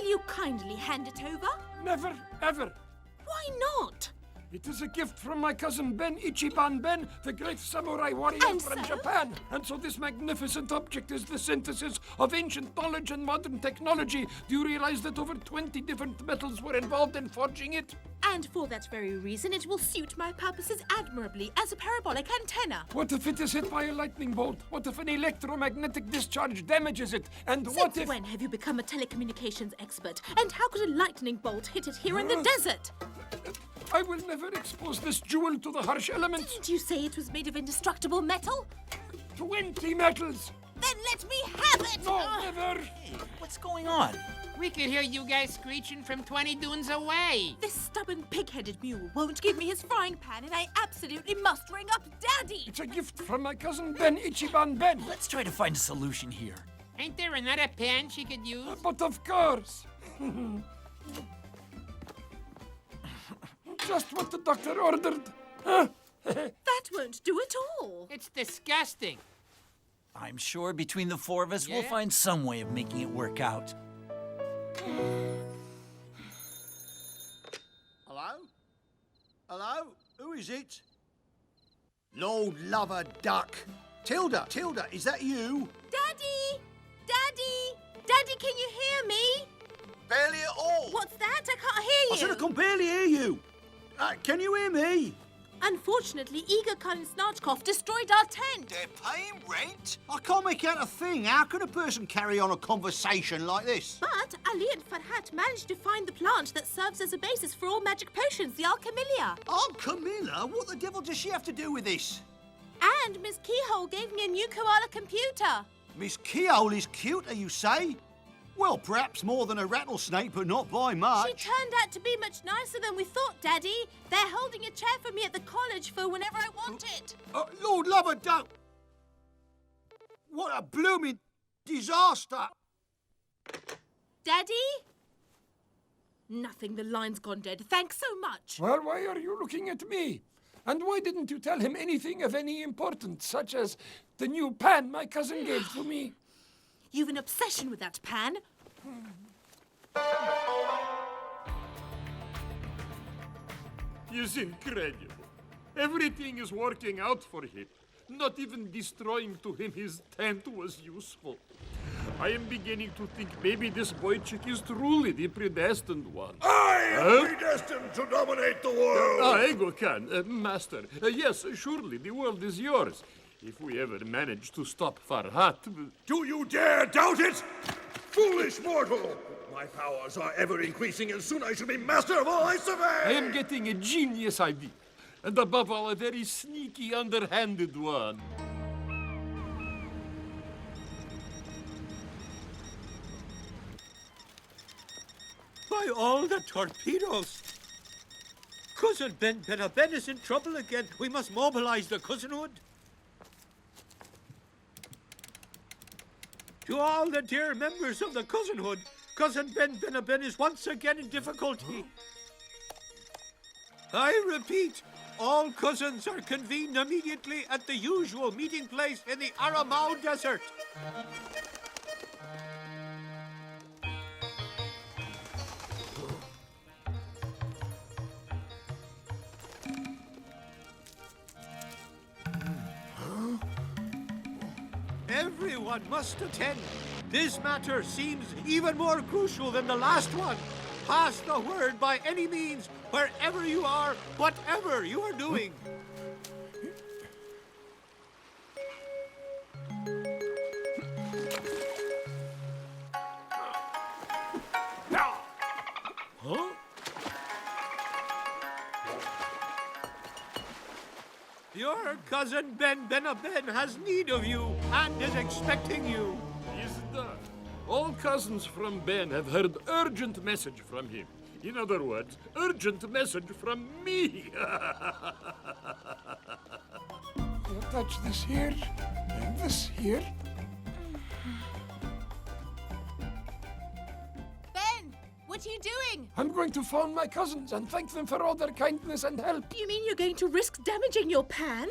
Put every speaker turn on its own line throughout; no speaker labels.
Will you kindly hand it over?
Never, ever.
Why not?
It is a gift from my cousin Ben Ichiban Ben, the great samurai warrior
And
from
so?
Japan. And so this magnificent object is the synthesis of ancient knowledge and modern technology. Do you realize that over 20 different metals were involved in forging it?
And for that very reason, it will suit my purposes admirably as a parabolic antenna.
What if it is hit by a lightning bolt? What if an electromagnetic discharge damages it? And what
Since
if...
when have you become a telecommunications expert? And how could a lightning bolt hit it here in the desert?
I will never expose this jewel to the harsh elements.
Didn't you say it was made of indestructible metal?
20 metals!
Then let me have it!
No, never!
Hey, what's going on?
We could hear you guys screeching from 20 dunes away.
This stubborn pig-headed mule won't give me his frying pan, and I absolutely must ring up Daddy!
It's a gift from my cousin Ben Ichiban Ben.
Let's try to find a solution here.
Ain't there another pen she could use?
But of course. Just what the doctor ordered.
That won't do at all.
It's disgusting.
I'm sure between the four of us, we'll
Yeah?
find some way of making it work out.
Hello? Hello? Who is it? Lord Lover Duck. Tilda, is that you?
Daddy! Daddy! Daddy, can you hear me?
Barely at all.
What's that? I can't hear you.
I said I can barely hear you. Can you hear me?
Unfortunately, Egokhan and Rashid destroyed our tent.
They're paying rent? I can't make out a thing. How can a person carry on a conversation like this?
But Ali and Farhat managed to find the plant that serves as a basis for all magic potions, the alchemilia.
Aunt Camilla? What the devil does she have to do with this?
And Miss Keyhole gave me a new koala computer.
Miss Keyhole is cuter, you say? Well, perhaps more than a rattlesnake, but not by much.
She turned out to be much nicer than we thought, Daddy. They're holding a chair for me at the college for whenever I want it.
Lord Lover Duck! What a blooming disaster!
Daddy? Nothing, the line's gone dead. Thanks so much.
Well, why are you looking at me? And why didn't you tell him anything of any importance, such as the new pan my cousin gave to me?
You've an obsession with that pan.
It's incredible. Everything is working out for him. Not even destroying to him his tent was useful. I am beginning to think maybe this boy chick is truly the predestined one.
I am predestined to dominate the world!
Egokhan, master. Yes, surely the world is yours. If we ever manage to stop Farhat...
Do you dare doubt it? Foolish mortal! My powers are ever increasing, and soon I shall be master of all I survey!
I am getting a genius idea. And above all, a very sneaky, underhanded one.
By all the torpedoes! Cousin Ben is in trouble again. We must mobilize the cousinhood. To all the dear members of the cousinhood, Cousin Ben is once again in difficulty. I repeat, all cousins are convened immediately at the usual meeting place in the Aramau Desert. Everyone must attend. This matter seems even more crucial than the last one. Pass the word by any means, wherever you are, whatever you are doing. Huh? Your cousin Ben has need of you and is expecting you.
Is done. All cousins from Ben have heard urgent message from him. In other words, urgent message from me. I'll touch this here and this here.
Ben, what are you doing?
I'm going to phone my cousins and thank them for all their kindness and help.
You mean you're going to risk damaging your pan?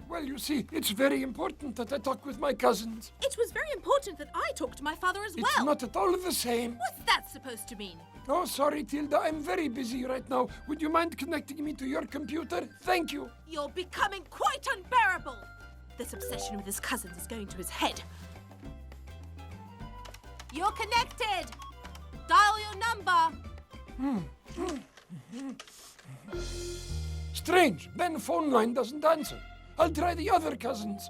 Well, you see, it's very important that I talk with my cousins.
It was very important that I talk to my father as well.
It's not at all the same.
What's that supposed to mean?
Oh, sorry, Tilda. I'm very busy right now. Would you mind connecting me to your computer? Thank you.
You're becoming quite unbearable. This obsession with his cousins is going to his head. You're connected. Dial your number.
Strange. Ben's phone line doesn't answer. I'll try the other cousins.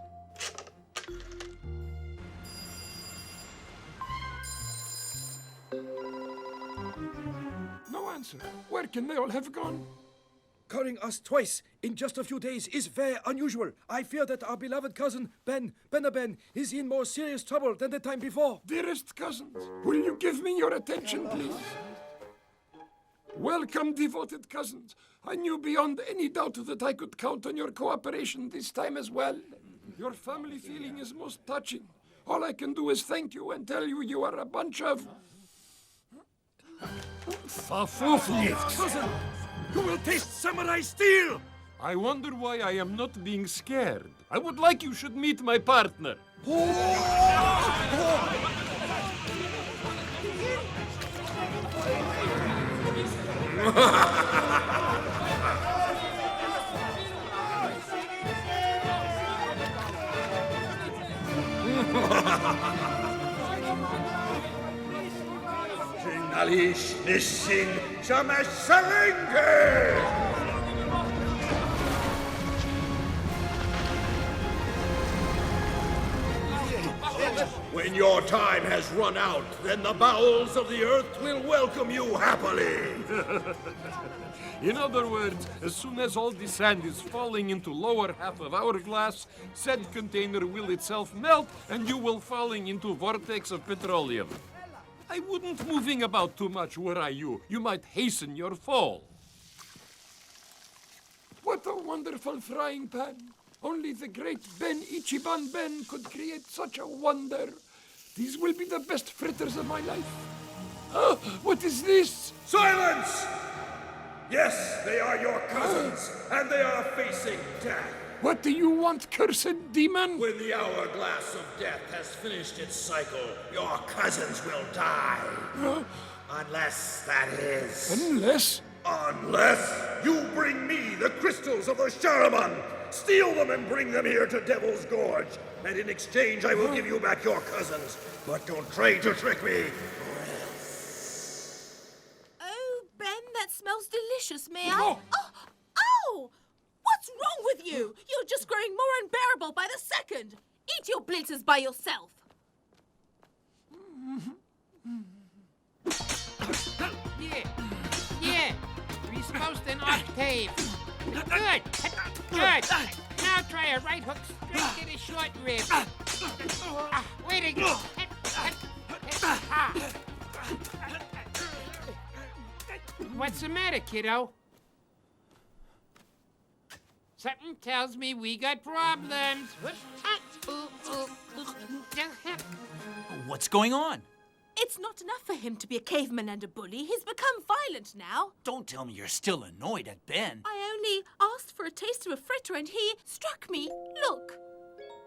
No answer. Where can they all have gone?
Calling us twice in just a few days is very unusual. I fear that our beloved cousin, Ben, is in more serious trouble than the time before.
Dearest cousins, will you give me your attention, please? Welcome, devoted cousins. I knew beyond any doubt that I could count on your cooperation this time as well. Your family feeling is most touching. All I can do is thank you and tell you you are a bunch of...
Fafufniks.
Cousin, you will taste samurai steel!
I wonder why I am not being scared. I would like you should meet my partner.
Nalish Nishin Shamashalinke! When your time has run out, then the bowels of the earth will welcome you happily.
In other words, as soon as all the sand is falling into lower half of our glass, said container will itself melt and you will falling into vortex of petroleum. I wouldn't moving about too much were I you. You might hasten your fall.
What a wonderful frying pan. Only the great Ben Ichiban Ben could create such a wonder. These will be the best fritters of my life. Oh, what is this?
Silence! Yes, they are your cousins, and they are facing death.
What do you want, cursed demon?
When the hourglass of death has finished its cycle, your cousins will die. Unless, that is...
Unless?
Unless you bring me the crystals of the Shariman! Steal them and bring them here to Devil's Gorge, and in exchange I will give you back your cousins. But don't try to trick me.
Oh, Ben, that smells delicious. May I?
Oh.
Oh! What's wrong with you? You're just growing more unbearable by the second. Eat your blitzers by yourself.
Yeah. Respost an octave. Good. Good. Now try a right hook straight to the short rib. Way to go. What's the matter, kiddo? Something tells me we got problems.
What's going on?
It's not enough for him to be a caveman and a bully. He's become violent now.
Don't tell me you're still annoyed at Ben.
I only asked for a taste of a fritter and he struck me. Look.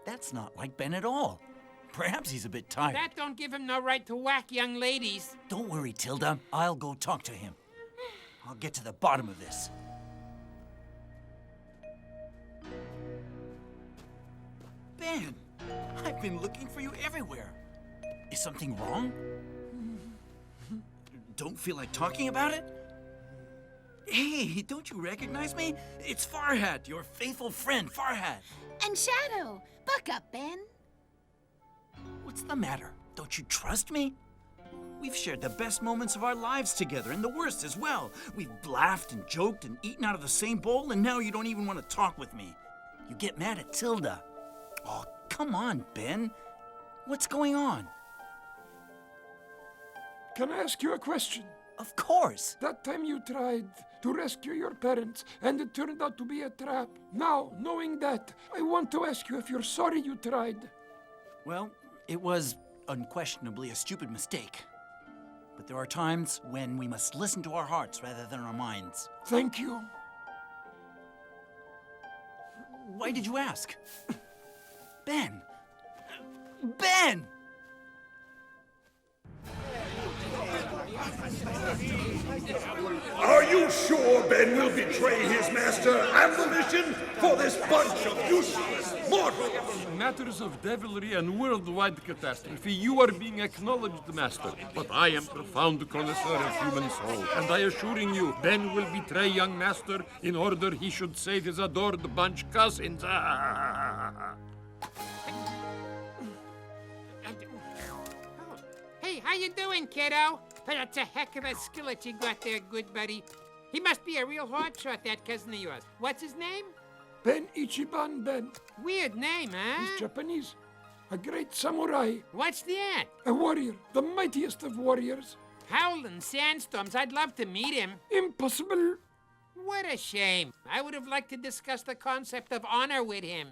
That's not like Ben at all. Perhaps he's a bit tired.
That don't give him no right to whack young ladies.
Don't worry, Tilda. I'll go talk to him. I'll get to the bottom of this. Ben, I've been looking for you everywhere. Is something wrong? Don't feel like talking about it? Hey, don't you recognize me? It's Farhat, your faithful friend, Farhat.
And Shadow. Buck up, Ben.
What's the matter? Don't you trust me? We've shared the best moments of our lives together, and the worst as well. We've laughed and joked and eaten out of the same bowl, and now you don't even want to talk with me. You get mad at Tilda. Oh, come on, Ben. What's going on?
Can I ask you a question?
Of course.
That time you tried to rescue your parents, and it turned out to be a trap. Now, knowing that, I want to ask you if you're sorry you tried.
Well, it was unquestionably a stupid mistake. But there are times when we must listen to our hearts rather than our minds.
Thank you.
Why did you ask? Ben! Ben!
Are you sure Ben will betray his master and the mission for this bunch of useless mortals?
In matters of devilry and worldwide catastrophe, you are being acknowledged, Master. But I am profound connoisseur of human soul, and I assuring you, Ben will betray young Master in order he should save his adored bunch cousins.
Hey, how you doing, kiddo? That's a heck of a skillet you got there, good buddy. He must be a real hotshot, that cousin of yours. What's his name?
Ben Ichiban Ben.
Weird name, huh?
He's Japanese. A great samurai.
What's that?
A warrior. The mightiest of warriors.
Howlin' sandstorms. I'd love to meet him.
Impossible.
What a shame. I would have liked to discuss the concept of honor with him.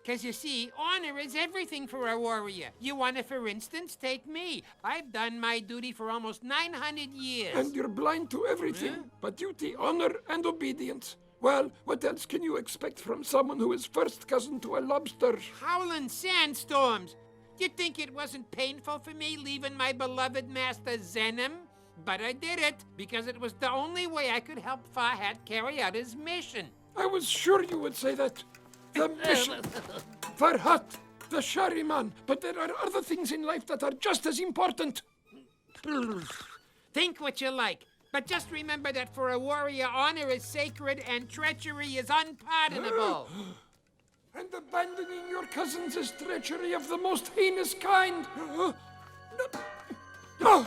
'Cause you see, honor is everything for a warrior. You wanna, for instance, take me. I've done my duty for almost 900 years.
And you're blind to everything but duty, honor, and obedience. Well, what else can you expect from someone who is first cousin to a lobster?
Howlin' sandstorms. You think it wasn't painful for me leaving my beloved master Zenem? But I did it because it was the only way I could help Farhat carry out his mission.
I was sure you would say that. The mission. Farhat, the Shariman. But there are other things in life that are just as important.
Think what you like. But just remember that for a warrior, honor is sacred and treachery is unpardonable.
And abandoning your cousins is treachery of the most heinous kind. No!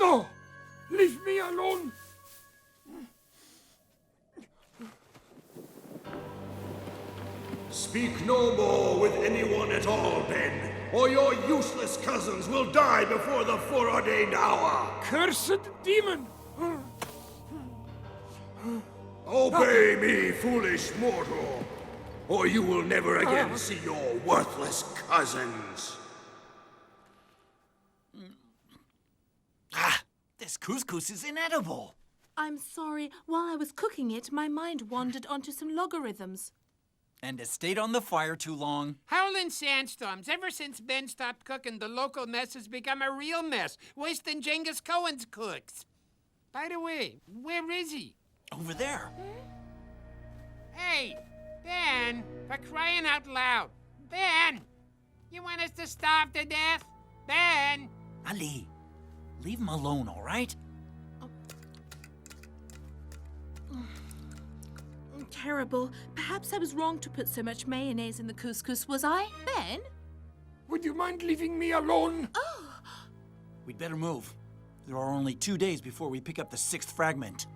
No! Leave me alone!
Speak no more with anyone at all, Ben, or your useless cousins will die before the foreordained hour.
Cursed demon!
Obey me, foolish mortal, or you will never again see your worthless cousins.
This couscous is inedible.
I'm sorry. While I was cooking it, my mind wandered onto some logarithms.
And it stayed on the fire too long.
Howlin' sandstorms. Ever since Ben stopped cooking, the local mess has become a real mess. Worse than Genghis Cohen's cooks. By the way, where is he?
Over there.
Hey, Ben, for crying out loud. Ben, you want us to starve to death? Ben!
Ali, leave him alone, all right?
Terrible. Perhaps I was wrong to put so much mayonnaise in the couscous, was I? Ben?
Would you mind leaving me alone?
Oh!
We'd better move. There are only 2 days before we pick up the 6th fragment.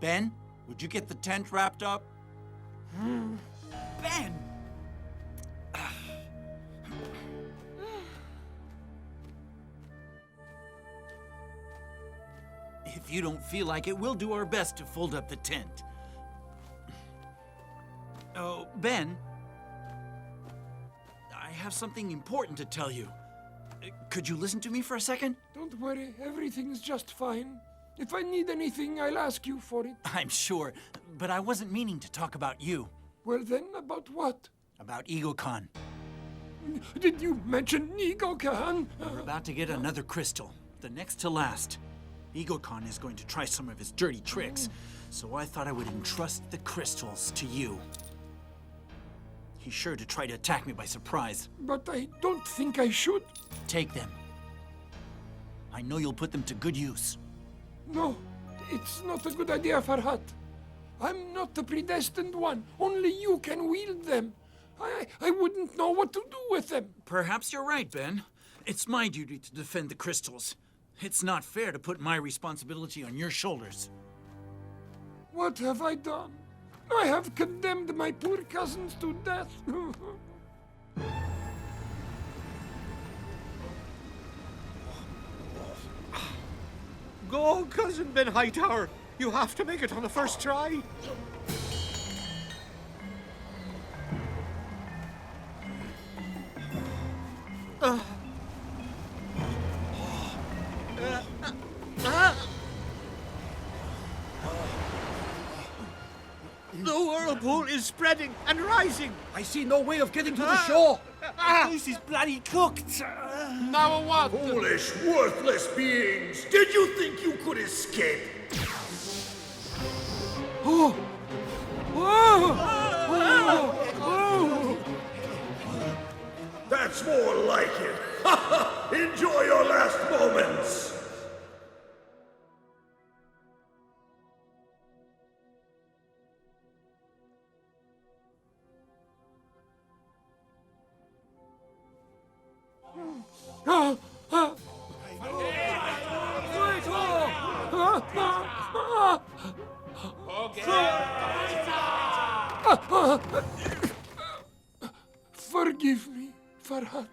Ben, would you get the tent wrapped up? Ben! If you don't feel like it, we'll do our best to fold up the tent. Oh, Ben, I have something important to tell you. Could you listen to me for a second?
Don't worry, everything's just fine. If I need anything, I'll ask you for it.
I'm sure, but I wasn't meaning to talk about you.
Well then, about what?
About Egokhan.
Did you mention Egokhan?
We're about to get another crystal, the next to last. Egokhan is going to try some of his dirty tricks, so I thought I would entrust the crystals to you. He's sure to try to attack me by surprise.
But I don't think I should.
Take them. I know you'll put them to good use.
No, it's not a good idea, Farhat. I'm not the predestined one. Only you can wield them. I wouldn't know what to do with them.
Perhaps you're right, Ben. It's my duty to defend the crystals. It's not fair to put my responsibility on your shoulders.
What have I done? I have condemned my poor cousins to death.
Go, Cousin Ben Hightower. You have to make it on the first try.
The world
pool is spreading and rising.
I see no way of getting to the shore.
This is bloody cooked.
Now what?
Foolish, worthless beings! Did you think you could escape? That's more like it. Enjoy your last moments.
Forgive me, Farhat.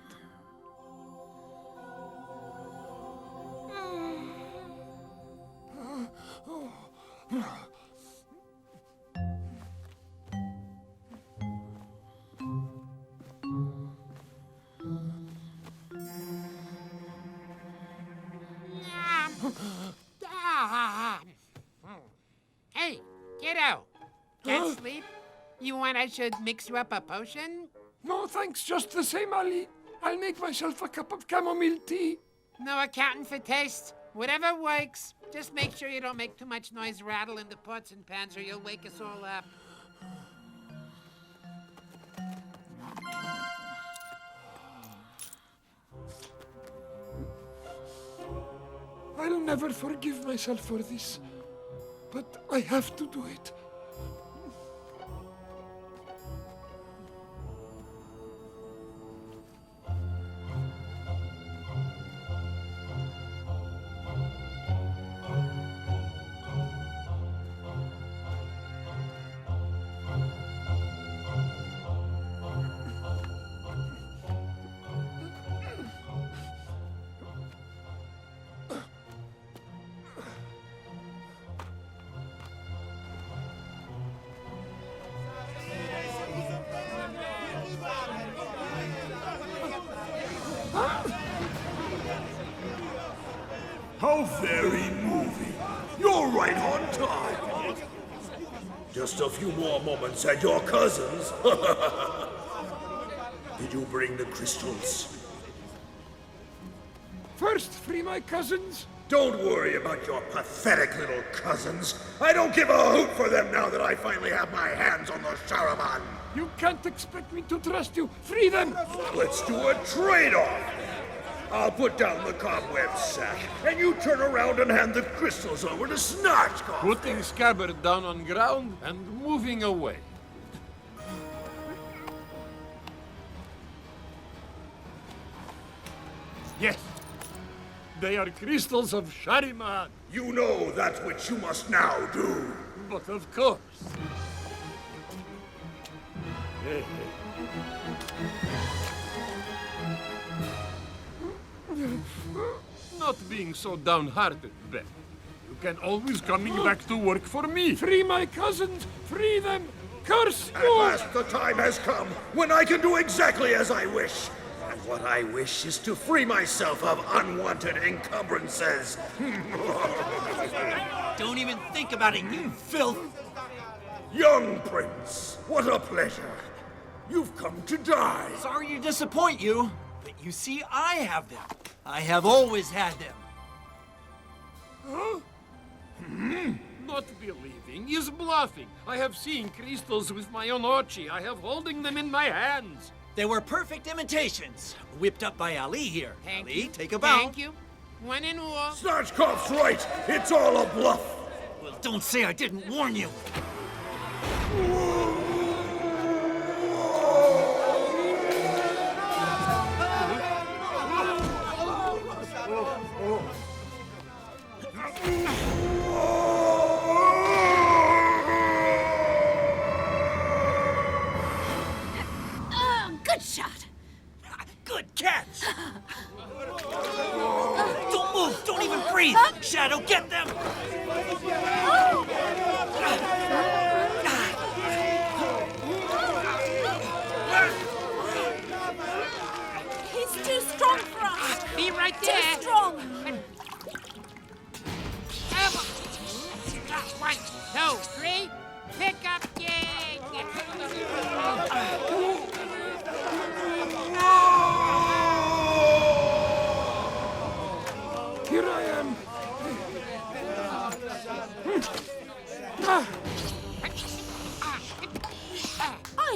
Hey, kiddo. Can't sleep? You want I should mix you up a potion?
No, thanks just the same, Ali. I'll make myself a cup of chamomile tea.
No accounting for taste. Whatever works. Just make sure you don't make too much noise rattling the pots and pans or you'll wake us all up.
I'll never forgive myself for this, but I have to do it.
How very moving. You're right on time. Just a few more moments and your cousins. Did you bring the crystals?
First, free my cousins.
Don't worry about your pathetic little cousins. I don't give a hoot for them now that I finally have my hands on the Shariman.
You can't expect me to trust you. Free them!
Let's do a trade-off. I'll put down the cobweb sack, and you turn around and hand the crystals over to Snatchcock.
Putting Scabbard down on ground and moving away. Yes, they are crystals of Shariman.
You know that which you must now do.
But of course. Not being so downhearted, Ben. You can always coming back to work for me.
Free my cousins! Free them! Curse
At
you!
last the time has come when I can do exactly as I wish. And what I wish is to free myself of unwanted encumbrances.
Don't even think about it, you filth!
Young Prince, what a pleasure. You've come to die.
Sorry to disappoint you, but you see, I have them. I have always had them.
Not believing is bluffing. I have seen crystals with my own Ochi. I have holding them in my hands.
They were perfect imitations, whipped up by Ali here.
Thank
Ali,
you.
take a bow.
Thank you. One and all.
Snatchcock's right. It's all a bluff.
Well, don't say I didn't warn you.
Good shot.
Good catch! Don't move! Don't even breathe! Shadow, get them!
He's too strong for us.
Be right there.
Too strong.
1, 2, 3. Pick up game.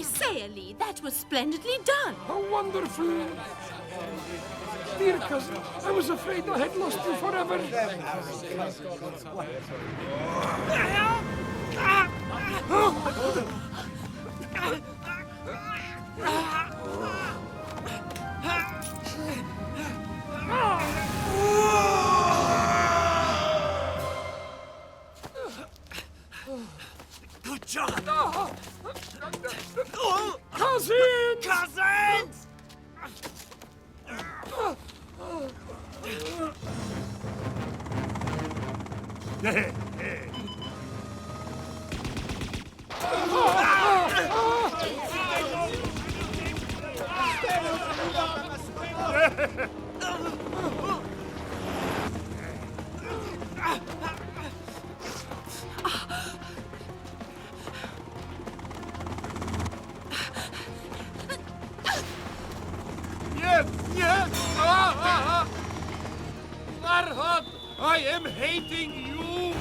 say, Ali, that was splendidly done.
How wonderful. Dear cousin, I was afraid I had lost you forever.
Good job!
Cousins!
Cousins!
Yes, yes! Farhat, I am hating you!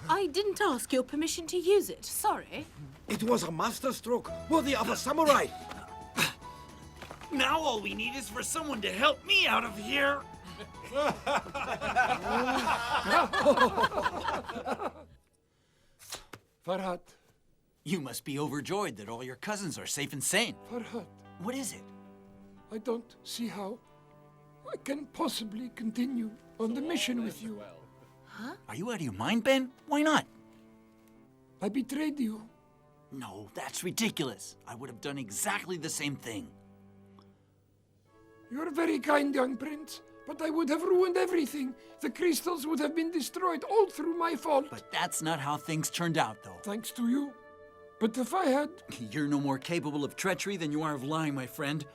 I didn't ask your permission to use it. Sorry.
It was a masterstroke worthy of a samurai.
Now all we need is for someone to help me out of here.
Farhat,
You must be overjoyed that all your cousins are safe and sane.
Farhat,
What is it?
I don't see how I can possibly continue on the mission with you.
Are you out of your mind, Ben? Why not?
I betrayed you.
No, that's ridiculous. I would have done exactly the same thing.
You're very kind, young prince, but I would have ruined everything. The crystals would have been destroyed all through my fault.
But that's not how things turned out, though.
Thanks to you. But if I had...
You're no more capable of treachery than you are of lying, my friend.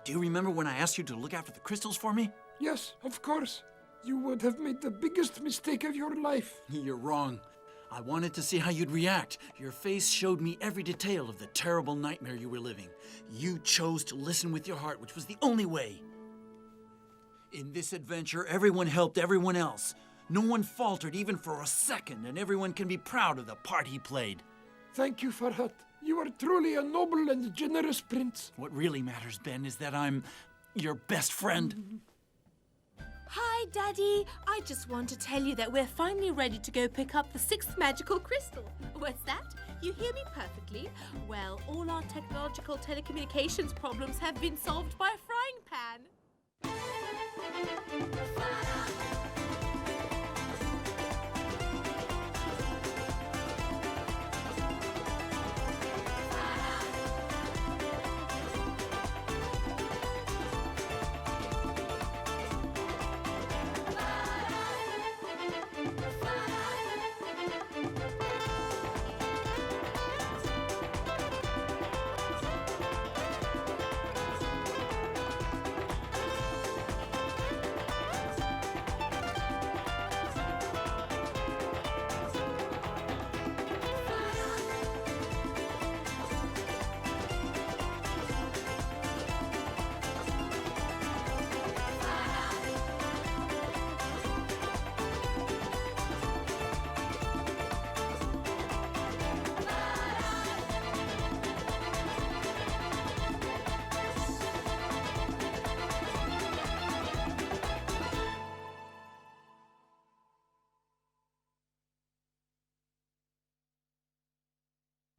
Do you remember when I asked you to look after the crystals for me?
Yes, of course. You would have made the biggest mistake of your life.
You're wrong. I wanted to see how you'd react. Your face showed me every detail of the terrible nightmare you were living. You chose to listen with your heart, which was the only way. In this adventure, everyone helped everyone else. No one faltered even for a second, and everyone can be proud of the part he played.
Thank you, Farhat. You are truly a noble and generous prince.
What really matters, Ben, is that I'm your best friend.
Hi, Daddy. I just want to tell you that we're finally ready to go pick up the 6th magical crystal. What's that? You hear me perfectly? Well, all our technological telecommunications problems have been solved by a frying pan.